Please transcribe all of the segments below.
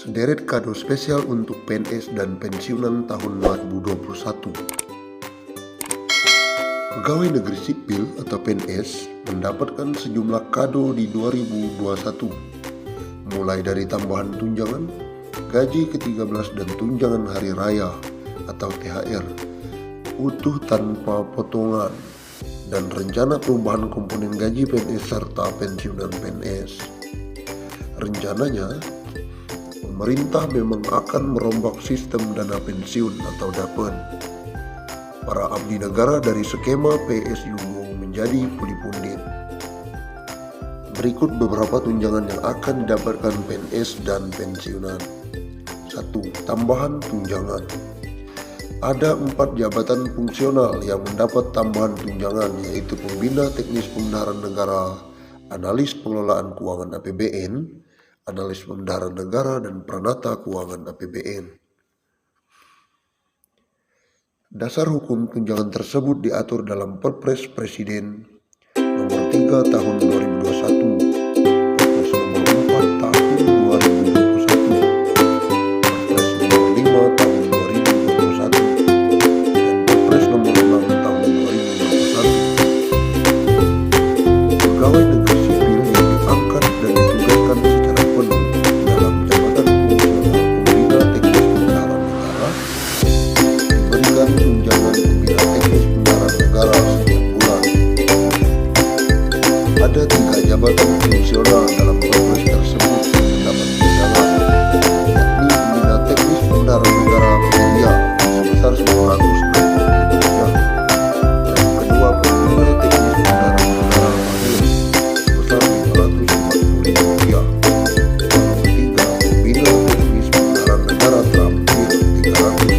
Sederet kado spesial untuk PNS dan pensiunan tahun 2021. Pegawai negeri sipil atau PNS mendapatkan sejumlah kado di 2021, mulai dari tambahan tunjangan, gaji ke-13 dan tunjangan hari raya atau THR, utuh tanpa potongan, dan rencana perubahan komponen gaji PNS serta pensiunan PNS. Rencananya, pemerintah memang akan merombak sistem dana pensiun atau DAPEN. Para abdi negara dari skema PSU menjadi puli pundit. Berikut beberapa tunjangan yang akan didapatkan PNS dan pensiunan. 1. Tambahan tunjangan. Ada 4 jabatan fungsional yang mendapat tambahan tunjangan, yaitu Pembina Teknis Pembendaharaan Negara, Analis Pengelolaan Keuangan APBN, Analis Pembendaharaan Negara, dan Pranata Keuangan APBN. Dasar hukum tunjangan tersebut diatur dalam Perpres Presiden Nomor 3 Tahun 2021, Perpres Nomor 4 Tahun 2021, Perpres Nomor 5 Tahun 2021, dan Perpres Nomor 6 Tahun 2021. Pegawai negeri sipil yang diangkat dan ditugaskan secara penuh dalam jabatan fungsional Pembina Teknis Pembendaharaan Negara diberikan tunjangan Pembina Teknis Pembendaharaan Negara setiap bulan. Ada 3 jabatan fungsional dalam Perpres tersebut yang mendapat tunjangan, yakni Pembina Teknis Pembendaharaan Negara Pemulia sebesar Rp960, yang kedua Pembina Teknis Pembendaharaan Negara Mahir sebesar Rp540, yang ketiga Pembina Teknis Pembendaharaan Negara Terampil Rp390.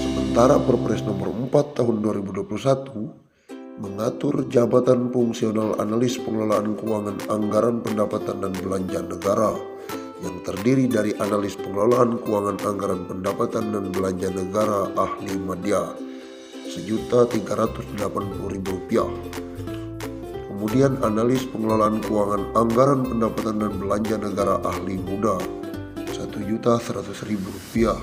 Sementara Perpres Nomor 4 Tahun 2021 mengatur jabatan fungsional Analis Pengelolaan Keuangan Anggaran Pendapatan dan Belanja Negara yang terdiri dari Analis Pengelolaan Keuangan Anggaran Pendapatan dan Belanja Negara Ahli Madya Rp1.380.000. Kemudian Analis Pengelolaan Keuangan Anggaran Pendapatan dan Belanja Negara Ahli Muda Rp1.100.000,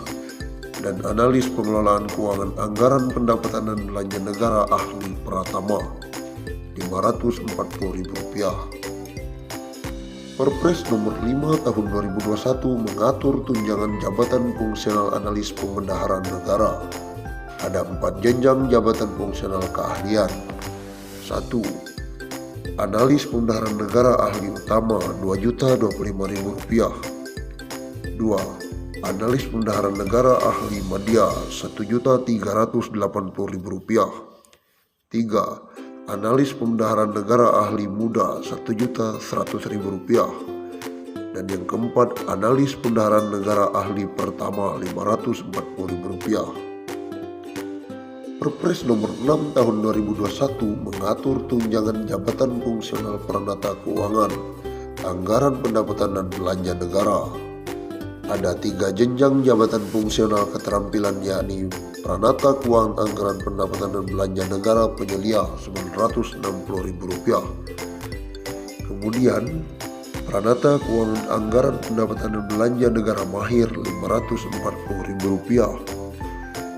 dan Analis Pengelolaan Keuangan Anggaran Pendapatan dan Belanja Negara Ahli Pratama Rp540.000. Perpres Nomor 5 Tahun 2021 mengatur tunjangan jabatan fungsional Analis Pembendaharaan Negara. Ada 4 jenjang jabatan fungsional keahlian. 1. Analis Pembendaharaan Negara Ahli Utama Rp2.025.000. 2. Analis Pembendaharaan Negara Ahli Madya Rp1.380.000. 3. Analis Pembendaharaan Negara Ahli Muda Rp1.100.000. Dan yang keempat, Analis Pembendaharaan Negara Ahli Pertama Rp540.000. Perpres Nomor 6 Tahun 2021 mengatur tunjangan jabatan fungsional Pranata Keuangan Anggaran Pendapatan dan Belanja Negara. Ada 3 jenjang jabatan fungsional keterampilan, yakni Pranata Keuangan Anggaran Pendapatan dan Belanja Negara Penyelia Rp960.000. Kemudian Pranata Keuangan Anggaran Pendapatan dan Belanja Negara Mahir Rp540.000,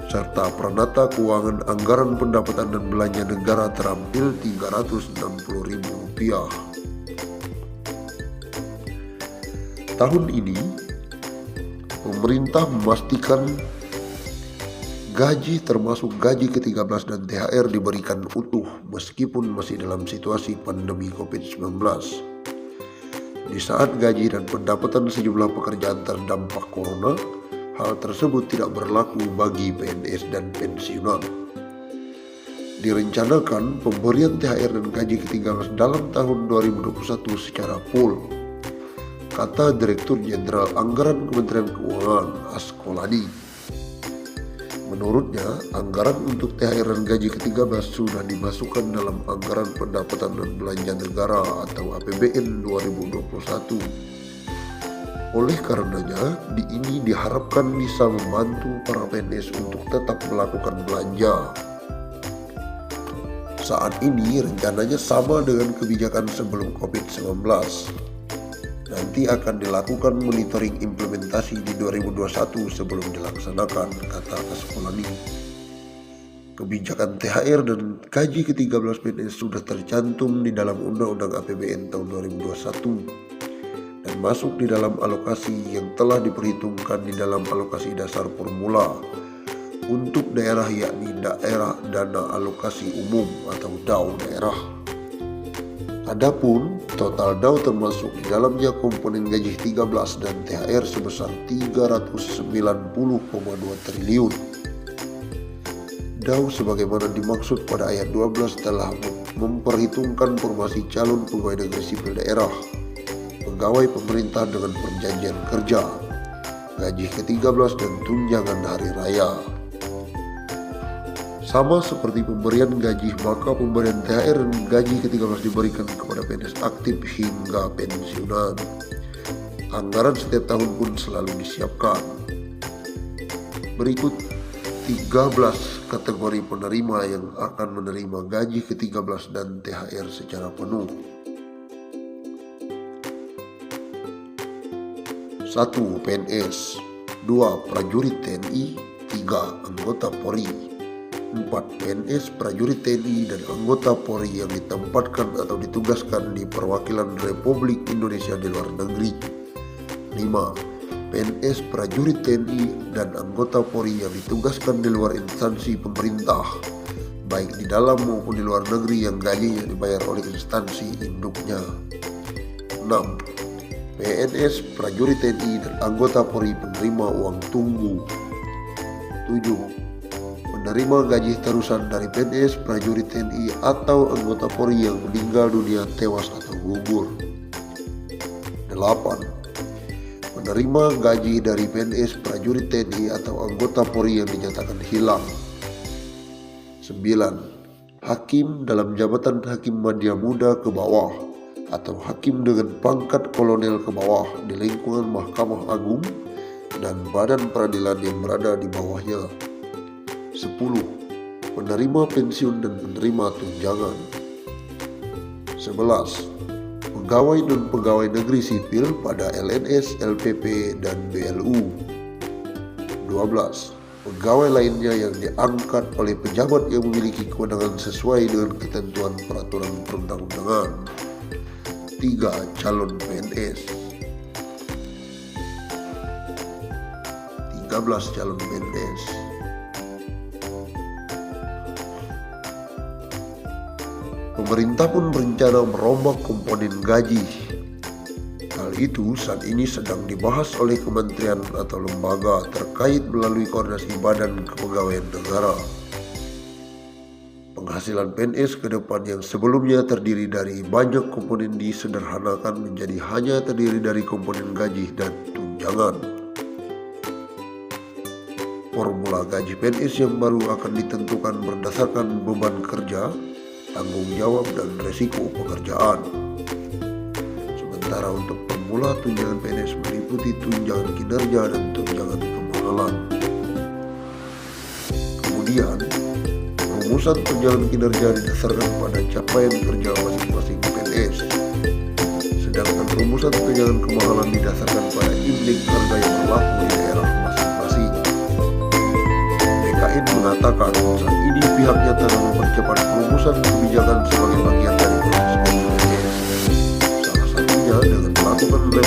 serta Pranata Keuangan Anggaran Pendapatan dan Belanja Negara Terampil Rp360.000. Tahun ini pemerintah memastikan gaji termasuk gaji ke-13 dan THR diberikan utuh meskipun masih dalam situasi pandemi COVID-19. Di saat gaji dan pendapatan sejumlah pekerjaan terdampak corona, hal tersebut tidak berlaku bagi PNS dan pensiunan. Direncanakan pemberian THR dan gaji ke-13 dalam tahun 2021 secara full, kata Direktur Jenderal Anggaran Kementerian Keuangan Askoladi. Menurutnya, anggaran untuk THR dan gaji ke-13 sudah dimasukkan dalam Anggaran Pendapatan dan Belanja Negara atau APBN 2021. Oleh karenanya, ini diharapkan bisa membantu para PNS untuk tetap melakukan belanja. Saat ini rencananya sama dengan kebijakan sebelum COVID-19. Nanti akan dilakukan monitoring implementasi di 2021 sebelum dilaksanakan, kata Kaskolani. Kebijakan THR dan gaji ke-13 PNS sudah tercantum di dalam Undang-Undang APBN tahun 2021 dan masuk di dalam alokasi yang telah diperhitungkan di dalam alokasi dasar formula untuk daerah, yakni daerah dana alokasi umum atau DAU daerah. Adapun total DAU termasuk di dalamnya komponen gaji 13 dan THR sebesar 390,2 triliun. DAU sebagaimana dimaksud pada ayat 12 telah memperhitungkan formasi calon pegawai negeri sipil daerah, pegawai pemerintah dengan perjanjian kerja, gaji ke-13 dan tunjangan hari raya. Sama seperti pemberian gaji, maka pemberian THR dan gaji ke-13 diberikan kepada PNS aktif hingga pensiunan. Anggaran setiap tahun pun selalu disiapkan. Berikut 13 kategori penerima yang akan menerima gaji ke-13 dan THR secara penuh. 1. PNS. 2. Prajurit TNI. 3. Anggota Polri. 4. PNS, prajurit TNI, dan anggota Polri yang ditempatkan atau ditugaskan di perwakilan Republik Indonesia di luar negeri. 5. PNS, prajurit TNI, dan anggota Polri yang ditugaskan di luar instansi pemerintah, baik di dalam maupun di luar negeri yang gajinya dibayar oleh instansi induknya. 6. PNS, prajurit TNI, dan anggota Polri penerima uang tunggu. 7. Penerima gaji terusan dari PNS, prajurit TNI, atau anggota Polri yang meninggal dunia, tewas, atau gugur. 8. Penerima gaji dari PNS, prajurit TNI, atau anggota Polri yang dinyatakan hilang. 9. Hakim dalam jabatan hakim madya muda ke bawah atau hakim dengan pangkat kolonel ke bawah di lingkungan Mahkamah Agung dan badan peradilan yang berada di bawahnya. 10. Penerima pensiun dan penerima tunjangan. 11. Pegawai dan pegawai negeri sipil pada LNS, LPP, dan BLU. 12. Pegawai lainnya yang diangkat oleh pejabat yang memiliki kewenangan sesuai dengan ketentuan peraturan perundang-undangan. 3. Calon PNS. 13. Calon PNS. Pemerintah pun berencana merombak komponen gaji. Hal itu saat ini sedang dibahas oleh kementerian atau lembaga terkait melalui koordinasi Badan Kepegawaian Negara. Penghasilan PNS ke depan yang sebelumnya terdiri dari banyak komponen disederhanakan menjadi hanya terdiri dari komponen gaji dan tunjangan. Formula gaji PNS yang baru akan ditentukan berdasarkan beban kerja, tanggung jawab, dan resiko pekerjaan. Sementara untuk formula tunjangan PNS meliputi tunjangan kinerja dan tunjangan kemahalan. Kemudian, rumusan tunjangan kinerja didasarkan pada capaian kerja masing-masing PNS. Sedangkan rumusan tunjangan kemahalan didasarkan pada indeks harga yang berlaku di daerah masing-masing. BKN mengatakan saat ini pihaknya tengah mempercepat perumusan kebijakan sebagai bagian